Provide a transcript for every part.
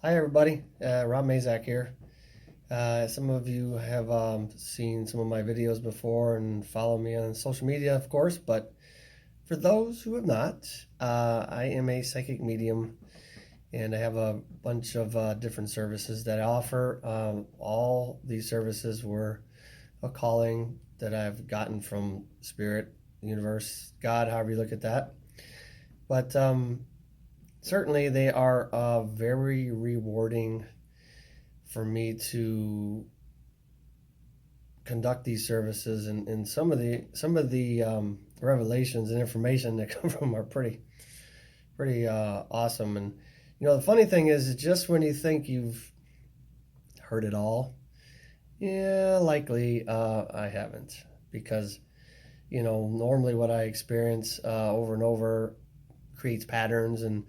Hi, everybody. Rob Mazak here. Some of you have seen some of my videos before and follow me on social media, of course. But for those who have not, I am a psychic medium and I have a bunch of different services that I offer. All these services were a calling that I've gotten from Spirit, Universe, God, however you look at that. But certainly they are very rewarding for me to conduct these services, and some of the revelations and information that come from them are pretty awesome. And the funny thing is just when you think you've heard it all, yeah, likely I haven't, because normally what I experience over and over creates patterns and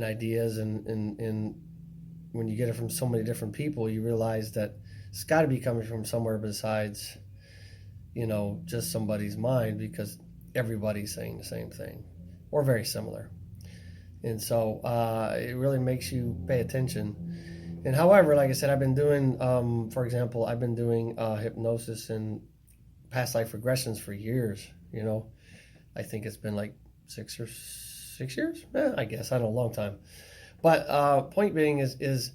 ideas, and when you get it from so many different people, you realize that it's got to be coming from somewhere besides, just somebody's mind, because everybody's saying the same thing or very similar. And so it really makes you pay attention. And however, like I said, I've been doing, for example, I've been doing hypnosis and past life regressions for years. I think it's been like 6 years. I guess I don't know, a long time. But point being is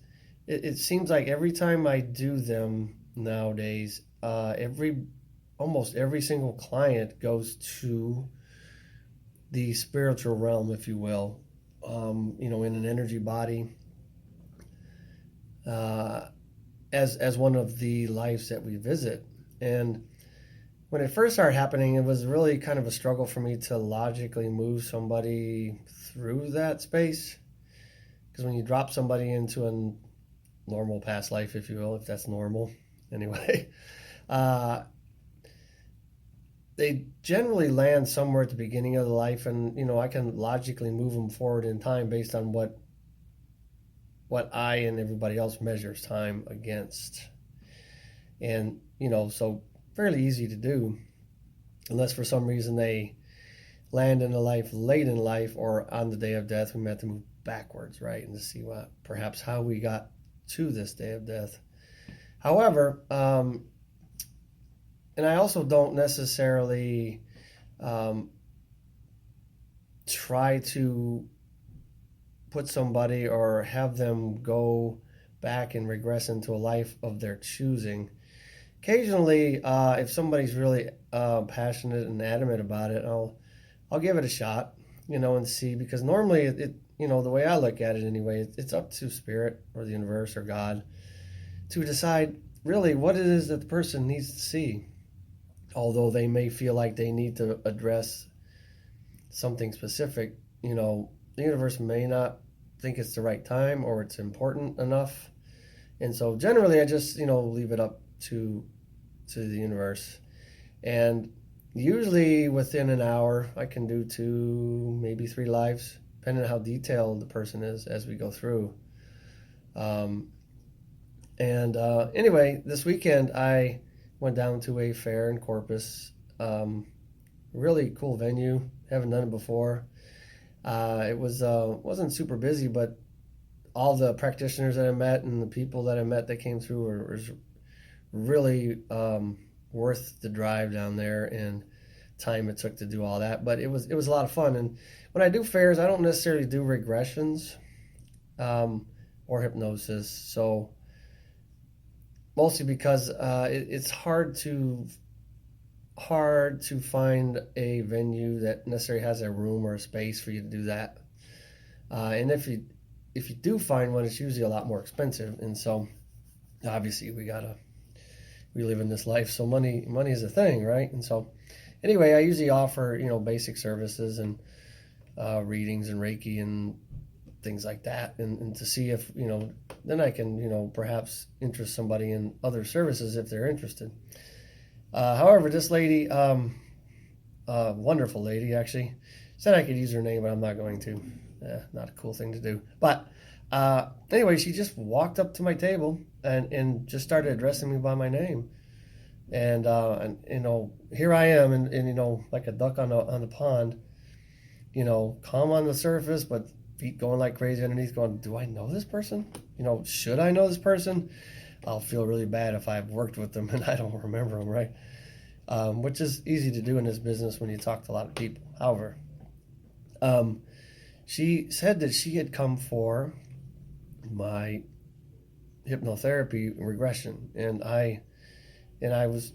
it seems like every time I do them nowadays, almost every single client goes to the spiritual realm, if you will, in an energy body, as one of the lives that we visit. And when it first started happening, it was really kind of a struggle for me to logically move somebody through that space. Because when you drop somebody into a normal past life, if you will, if that's normal, anyway, they generally land somewhere at the beginning of the life, and I can logically move them forward in time based on what I and everybody else measures time against, and so fairly easy to do, unless for some reason they land in a life late in life or on the day of death. We have to move backwards, right, and to see perhaps how we got to this day of death. However, and I also don't necessarily try to put somebody or have them go back and regress into a life of their choosing. Occasionally, if somebody's really passionate and adamant about it, I'll give it a shot, and see, because normally it the way I look at it anyway, it's up to Spirit or the universe or God to decide really what it is that the person needs to see. Although they may feel like they need to address something specific, the universe may not think it's the right time or it's important enough. And so generally I just, leave it up to the universe. And usually within an hour, I can do 2, maybe 3 lives, depending on how detailed the person is as we go through. Anyway, this weekend I went down to a fair in Corpus. Really cool venue. Haven't done it before. It wasn't super busy, but all the practitioners that I met and the people that I met that came through were really worth the drive down there and time it took to do all that. But it was a lot of fun. And when I do fairs, I don't necessarily do regressions or hypnosis. So mostly because it's hard to find a venue that necessarily has a room or a space for you to do that. And if you do find one, it's usually a lot more expensive. And so obviously we live in this life, so money is a thing, right? And so anyway, I usually offer basic services and readings and Reiki and things like that, and to see if then I can perhaps interest somebody in other services if they're interested. However, this lady, wonderful lady actually, said I could use her name, but I'm not going to. Not a cool thing to do. But anyway, she just walked up to my table and just started addressing me by my name, and here I am, and like a duck on the pond, calm on the surface, but feet going like crazy underneath, going, do I know this person? Should I know this person? I'll feel really bad if I've worked with them and I don't remember them, right? Which is easy to do in this business when you talk to a lot of people. However, she said that she had come for my hypnotherapy regression, and I was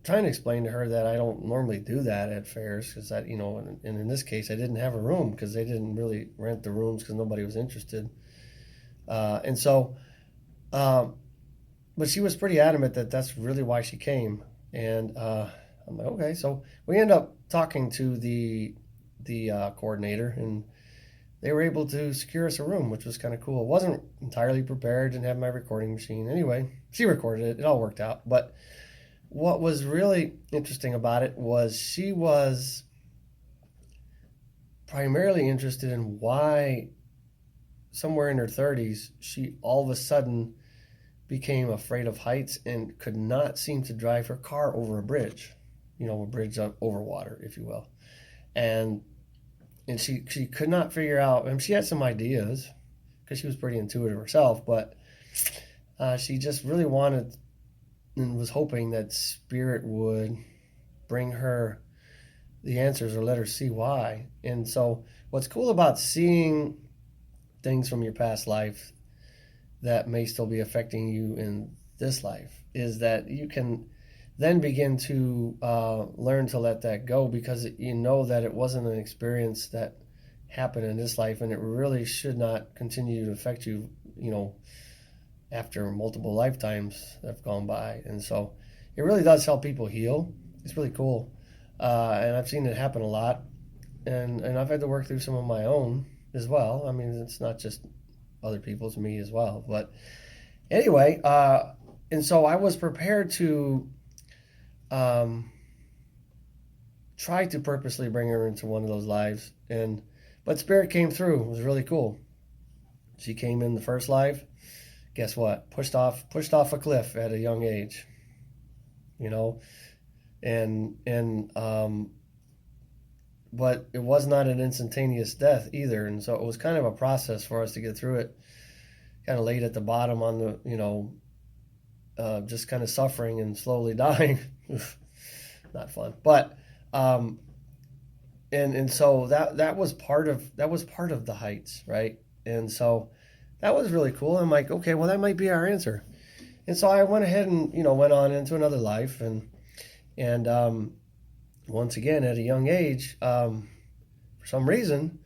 trying to explain to her that I don't normally do that at fairs, because that, and in this case I didn't have a room because they didn't really rent the rooms because nobody was interested, and so but she was pretty adamant that that's really why she came, and I'm like, okay. So we end up talking to the coordinator, and they were able to secure us a room, which was kind of cool. It wasn't entirely prepared, didn't have my recording machine. Anyway, she recorded it. It all worked out. But what was really interesting about it was she was primarily interested in why somewhere in her 30s, she all of a sudden became afraid of heights and could not seem to drive her car over a bridge, a bridge over water, if you will. And she could not figure out, and she had some ideas because she was pretty intuitive herself, but she just really wanted and was hoping that spirit would bring her the answers or let her see why. And so what's cool about seeing things from your past life that may still be affecting you in this life is that you can then begin to learn to let that go, because you know that it wasn't an experience that happened in this life, and it really should not continue to affect you, after multiple lifetimes that have gone by. And so it really does help people heal. It's really cool. And I've seen it happen a lot. And I've had to work through some of my own as well. I mean, it's not just other people's, me as well. But anyway, and so I was prepared to try to purposely bring her into one of those lives. But Spirit came through. It was really cool. She came in the first life. Guess what? Pushed off a cliff at a young age. But it was not an instantaneous death either, and so it was kind of a process for us to get through it. Kind of laid at the bottom on the, just kind of suffering and slowly dying. Not fun, but and so that was part of the heights, right? And so that was really cool. I'm like, okay, well, that might be our answer. And so I went ahead and went on into another life, and once again at a young age, for some reason,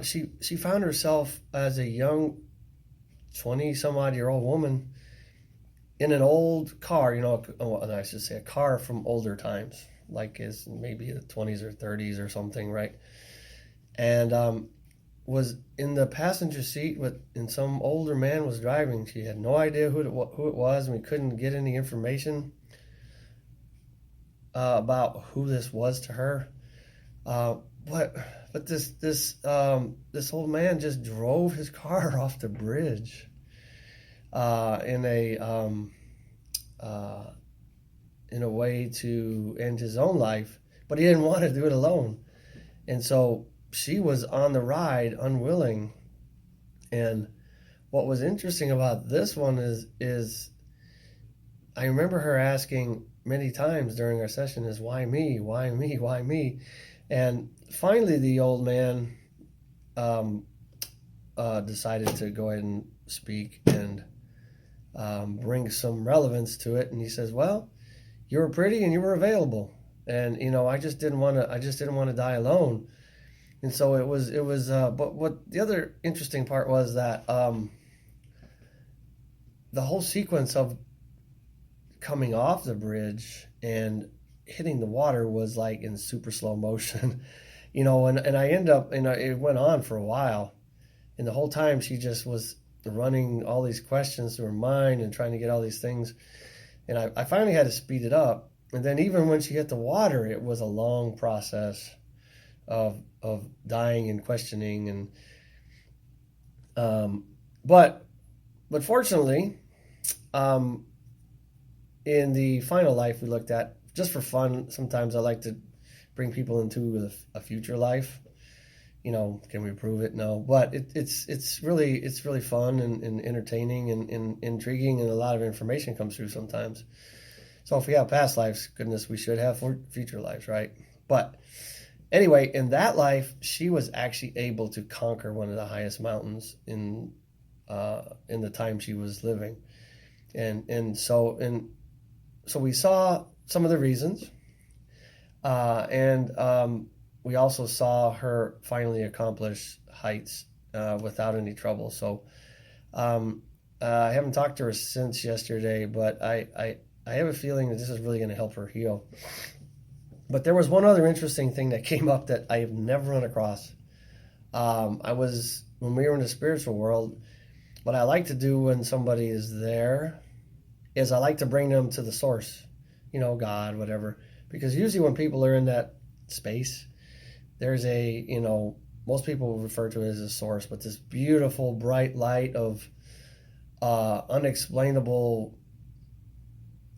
she found herself as a young 20-some-odd-year-old woman in an old car, I should say a car from older times, like is maybe the 20s or 30s or something, right? And was in the passenger seat and some older man was driving. She had no idea who it was, and we couldn't get any information about who this was to her. But this old man just drove his car off the bridge in a way to end his own life, but he didn't want to do it alone, and so she was on the ride, unwilling. And what was interesting about this one is I remember her asking many times during our session is, why me? Why me? Why me? And finally the old man decided to go ahead and speak and bring some relevance to it. And he says, well, you were pretty and you were available. And, I just didn't want to die alone. And so it was, but what the other interesting part was that the whole sequence of coming off the bridge and hitting the water was like in super slow motion, and I ended up, it went on for a while, and the whole time she just was running all these questions through her mind and trying to get all these things, and I finally had to speed it up. And then even when she hit the water, it was a long process of dying and questioning, and but fortunately, in the final life we looked at, just for fun, sometimes I like to bring people into a future life, can we prove it? No, but it's really fun and entertaining and intriguing, and a lot of information comes through sometimes. So if we have past lives, goodness, we should have future lives, right? But anyway, in that life, she was actually able to conquer one of the highest mountains in the time she was living, so we saw some of the reasons, and we also saw her finally accomplish heights without any trouble. So I haven't talked to her since yesterday, but I have a feeling that this is really going to help her heal. But there was one other interesting thing that came up that I have never run across. When we were in the spiritual world, what I like to do when somebody is there is I like to bring them to the source, God, whatever. Because usually when people are in that space, there's most people refer to it as a source, but this beautiful bright light of unexplainable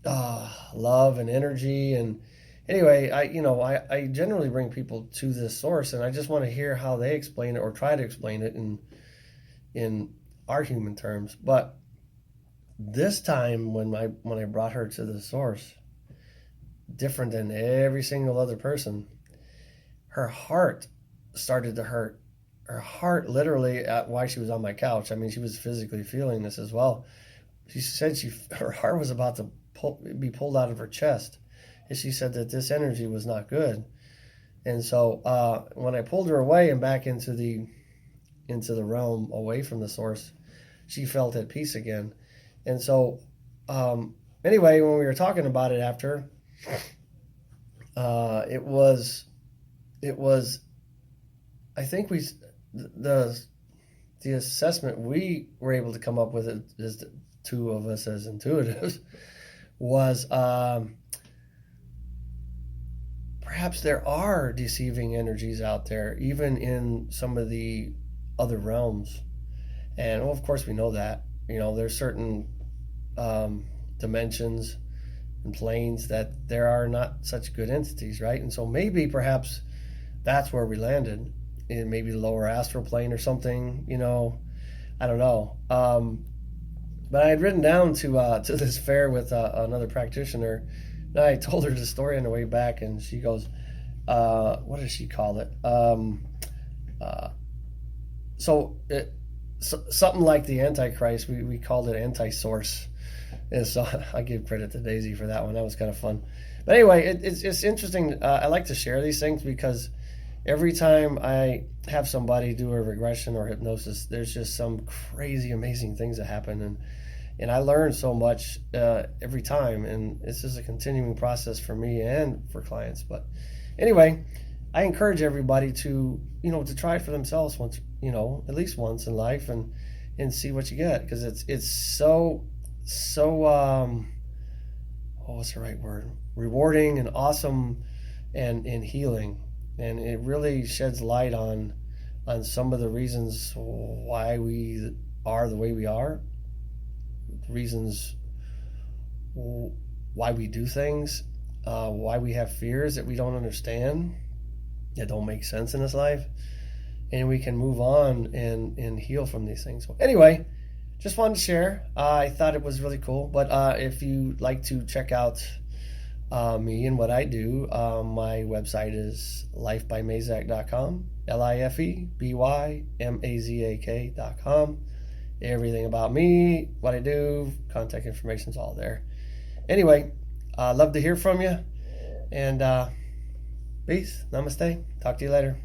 love and energy. And anyway, I generally bring people to this source, and I just want to hear how they explain it or try to explain it in our human terms. But this time when I brought her to the source, different than every single other person, her heart started to hurt. Her heart literally, while she was on my couch, I mean, she was physically feeling this as well. She said her heart was about to be pulled out of her chest. And she said that this energy was not good. And so when I pulled her away and back into the realm away from the source, she felt at peace again. And so anyway, when we were talking about it after, it was I think the assessment we were able to come up with, it is the two of us as intuitives, was perhaps there are deceiving energies out there, even in some of the other realms. And of course we know that, there's certain dimensions and planes that there are not such good entities, right? And so maybe perhaps that's where we landed, in maybe the lower astral plane or something, I don't know. But I had written down to this fair with another practitioner, and I told her the story on the way back, and she goes, what does she call it? Something like the Antichrist, we called it anti-source. And so I give credit to Daisy for that one. That was kind of fun. But anyway, it's interesting. I like to share these things because every time I have somebody do a regression or hypnosis, there's just some crazy, amazing things that happen. And I learn so much every time. And this is a continuing process for me and for clients. But anyway, I encourage everybody to try it for themselves once, at least once in life, and see what you get. Because it's so what's the right word? Rewarding and awesome and healing. And it really sheds light on some of the reasons why we are the way we are, reasons why we do things, why we have fears that we don't understand, that don't make sense in this life, and we can move on and heal from these things. So anyway, just wanted to share. I thought it was really cool. But if you'd like to check out me and what I do, my website is lifebymazak.com, lifebymazak.com. Everything about me, what I do, contact information is all there. Anyway, I'd love to hear from you. And peace. Namaste. Talk to you later.